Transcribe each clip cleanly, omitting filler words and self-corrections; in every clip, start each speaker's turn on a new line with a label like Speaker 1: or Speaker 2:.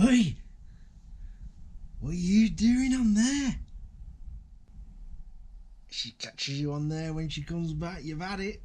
Speaker 1: Hey! What are you doing on there? She catches you on there when she comes back, you've had it.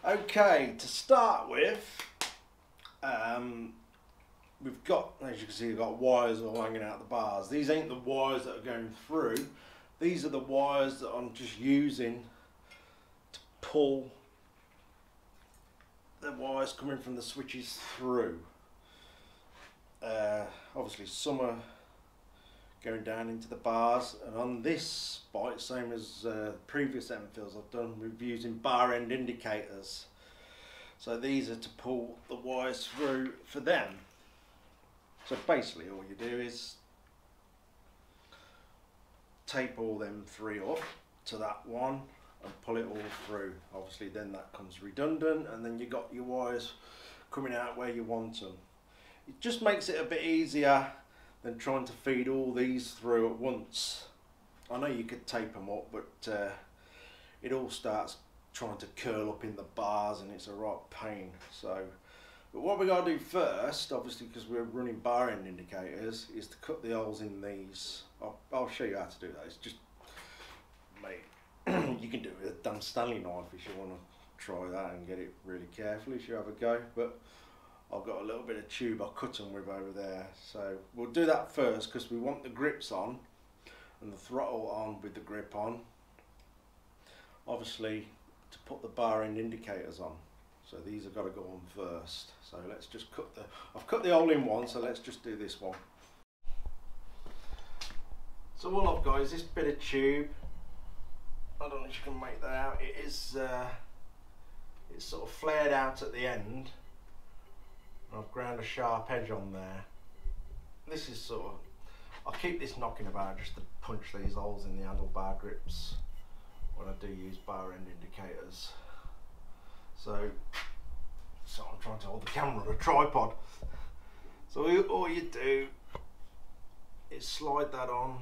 Speaker 1: Okay, to start with, we've got, as you can see, we've got wires all hanging out the bars. These ain't the wires that are going through. These are the wires that I'm just using to pull the wires coming from the switches through. Obviously some are going down into the bars, and on this bike, same as previous Enfields I've done, we're using bar end indicators. So these are to pull the wires through for them. So basically all you do is tape all them three up to that one and pull it all through. Obviously then that comes redundant, and then you got your wires coming out where you want them. It just makes it a bit easier than trying to feed all these through at once. I know you could tape them up, but it all starts trying to curl up in the bars and it's a right pain. So, but what we got to do first, obviously because we're running bar end indicators, is to cut the holes in these. I'll show you how to do that. It's just, mate, you can do it with a Dan Stanley knife if you want to try that and get it really carefully if you have a go. But I've got a little bit of tube I'll cut them with over there. So we'll do that first because we want the grips on and the throttle on with the grip on. Obviously to put the bar end indicators on. So these have got to go on first. So let's just cut the, I've cut the hole in one, so let's just do this one. So all I've got is this bit of tube. I don't know if you can make that out. It is, it's sort of flared out at the end. I've ground a sharp edge on there. This is sort of, I'll keep this knocking about just to punch these holes in the handlebar grips when I do use bar end indicators. So I'm trying to hold the camera on a tripod. So all you do is slide that on.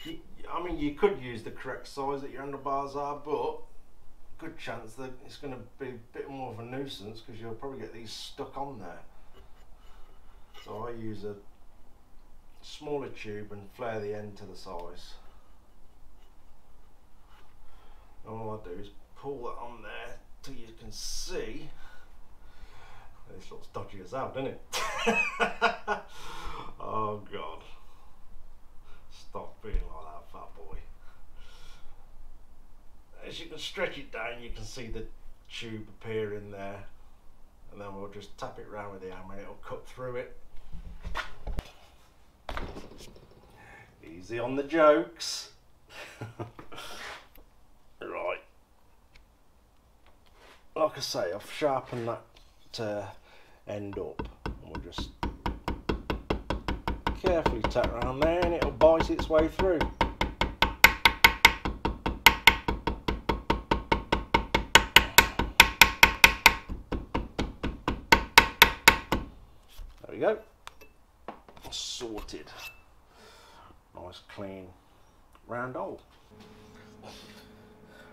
Speaker 1: I mean, you could use the correct size that your handlebars are, but good chance that it's going to be a bit more of a nuisance because you'll probably get these stuck on there. So I use a smaller tube and flare the end to the size. And all I do is pull that on there till you can see. This looks dodgy as hell, doesn't it? Oh God. Stop being like that, fat boy. As you can stretch it down, you can see the tube appear in there, and then we'll just tap it round with the hammer and it'll cut through it. Easy on the jokes. Right. Like I say, I've sharpened that end up, and we'll just carefully tap around there and it'll bite its way through. There we go. Sorted. Nice clean round hole.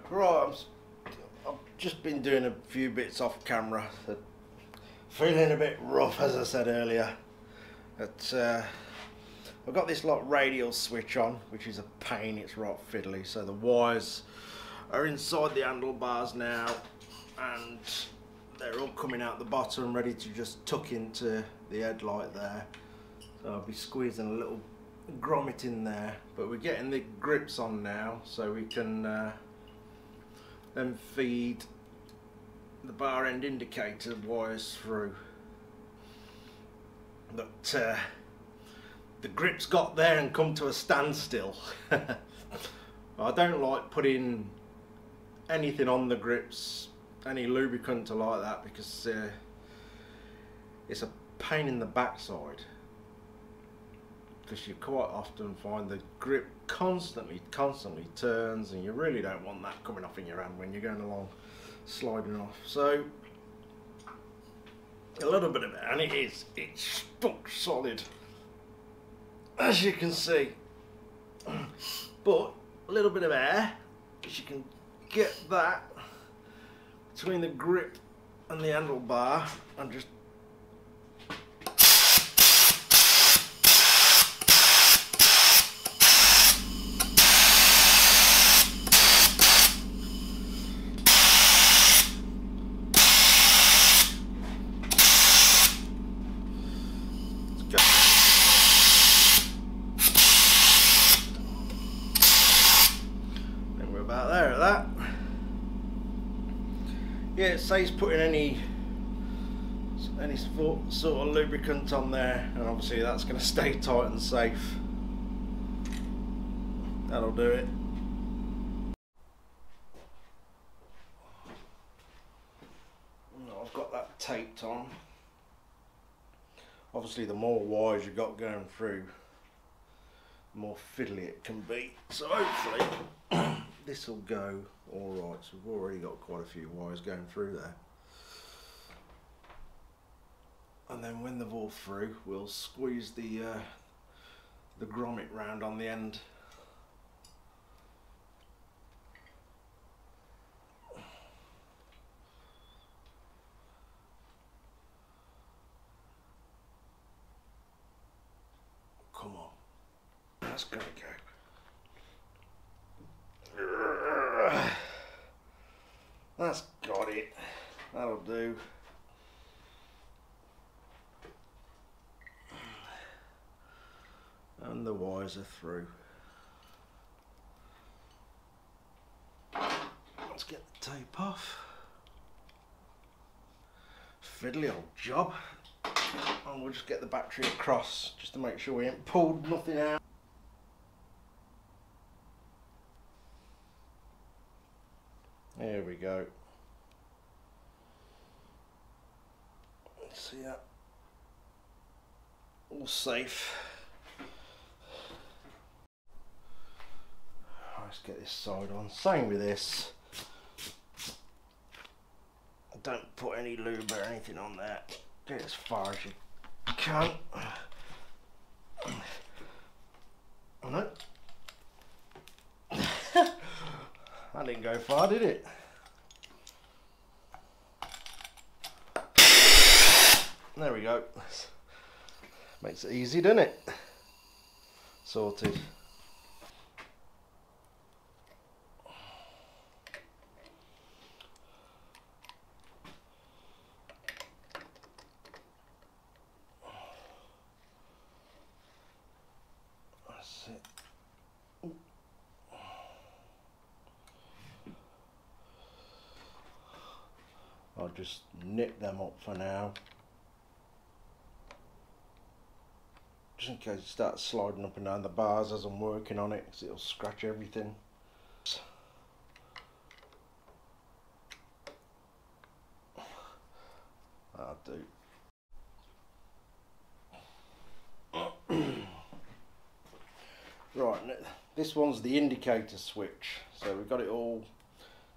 Speaker 1: Right, I've just been doing a few bits off camera. Feeling a bit rough, as I said earlier. But I've got this radial switch on, which is a pain. It's right fiddly. So the wires are inside the handlebars now, and they're all coming out the bottom, ready to just tuck into the headlight there. So I'll be squeezing a little grommet in there, but we're getting the grips on now, so we can then feed the bar end indicator wires through. But the grips got there and come to a standstill. I don't like putting anything on the grips, any lubricant or like that, because it's a pain in the backside. because you quite often find the grip constantly turns, and you really don't want that coming off in your hand when you're going along sliding off. So a little bit of it, and it's stuck solid, as you can see, but a little bit of air, because you can get that between the grip and the handlebar, and just about there at that. Yeah, it saves putting any sort of lubricant on there, and obviously that's going to stay tight and safe. That'll do it. I've got that taped on. Obviously the more wires you've got going through, the more fiddly it can be. So hopefully this will go all right. So we've already got quite a few wires going through there, and then when they're all through, we'll squeeze the grommet round on the end. Come on, that's gonna go. That's got it. That'll do. And the wires are through. Let's get the tape off. Fiddly old job. And we'll just get the battery across just to make sure we ain't pulled nothing out. There we go. See that? All safe. Let's get this side on. Same with this. Don't put any lube or anything on there. Get as far as you can. Oh no. That didn't go far, did it? There we go. Makes it easy, doesn't it? Sorted. That's it. I'll just nip them up for now, just in case it starts sliding up and down the bars as I'm working on it, because it'll scratch everything. That'll do. Right, this one's the indicator switch, so we've got it all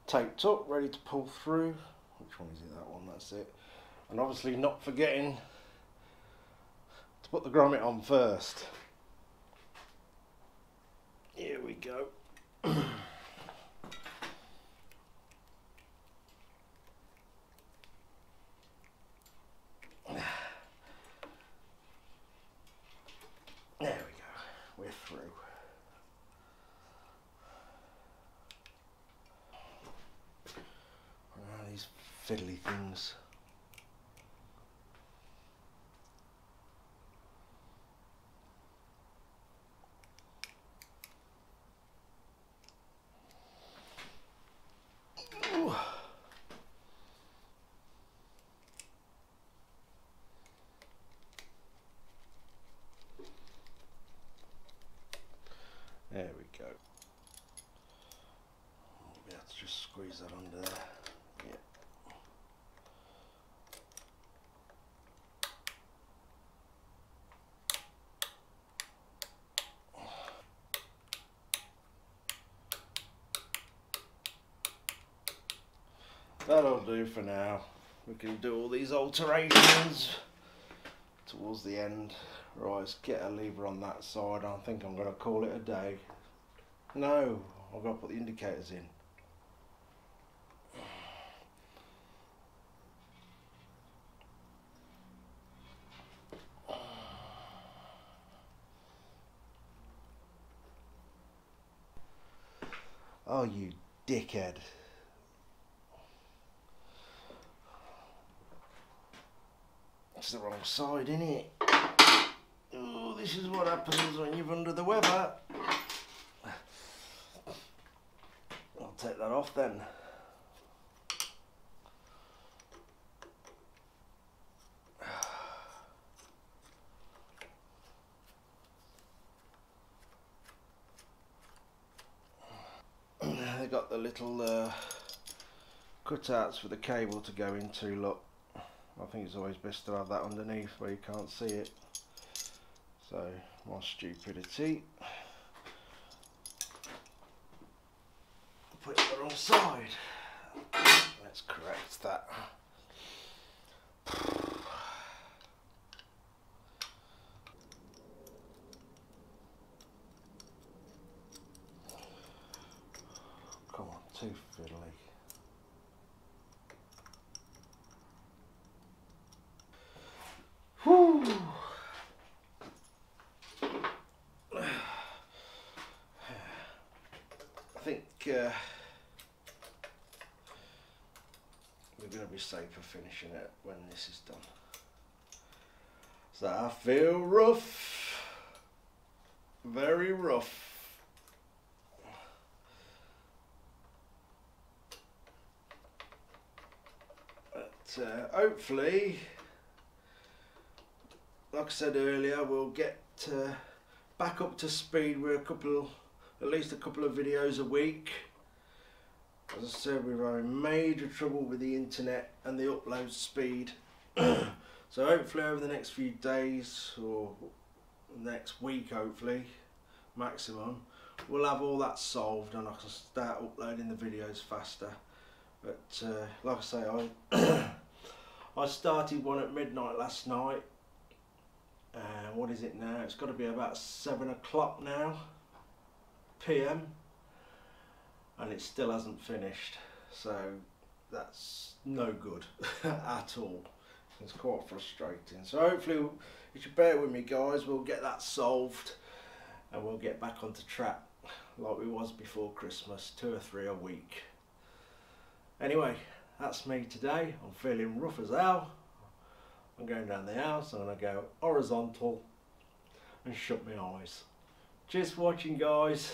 Speaker 1: taped up, ready to pull through. Which one is it? That one, that's it. And obviously not forgetting to put the grommet on first. Here we go. There we go, we're through. These fiddly things. Ooh. There we go. We'll be able to just squeeze that under there. Yeah. that'll do for now. We can do all these alterations towards the end. Right, let's get a lever on that side. I think I'm going to call it a day. No, I've got to put the indicators in. Oh, you dickhead. It's the wrong side, isn't it? Oh, this is what happens when you're under the weather. I'll take that off then. They got the little cutouts for the cable to go into, look. I think it's always best to have that underneath where you can't see it. So, my stupidity. Put it on the wrong side. Let's correct that. Come on, too fiddly. Whew. I think we're going to be safer finishing it when this is done. So I feel rough, very rough. But hopefully, like I said earlier, we'll get back up to speed with at least a couple of videos a week. As I said, we're having major trouble with the internet and the upload speed. So hopefully over the next few days, or next week hopefully, maximum, we'll have all that solved and I can start uploading the videos faster. But like I say, I started one at midnight last night. What is it now? It's got to be about 7 o'clock now, PM, and it still hasn't finished. So that's no good at all. It's quite frustrating. So hopefully, you should bear with me, guys. We'll get that solved, and we'll get back onto track like we was before Christmas, 2 or 3 a week. Anyway, that's me today. I'm feeling rough as hell. I'm going down the house, I'm going to go horizontal and shut my eyes. Cheers for watching, guys.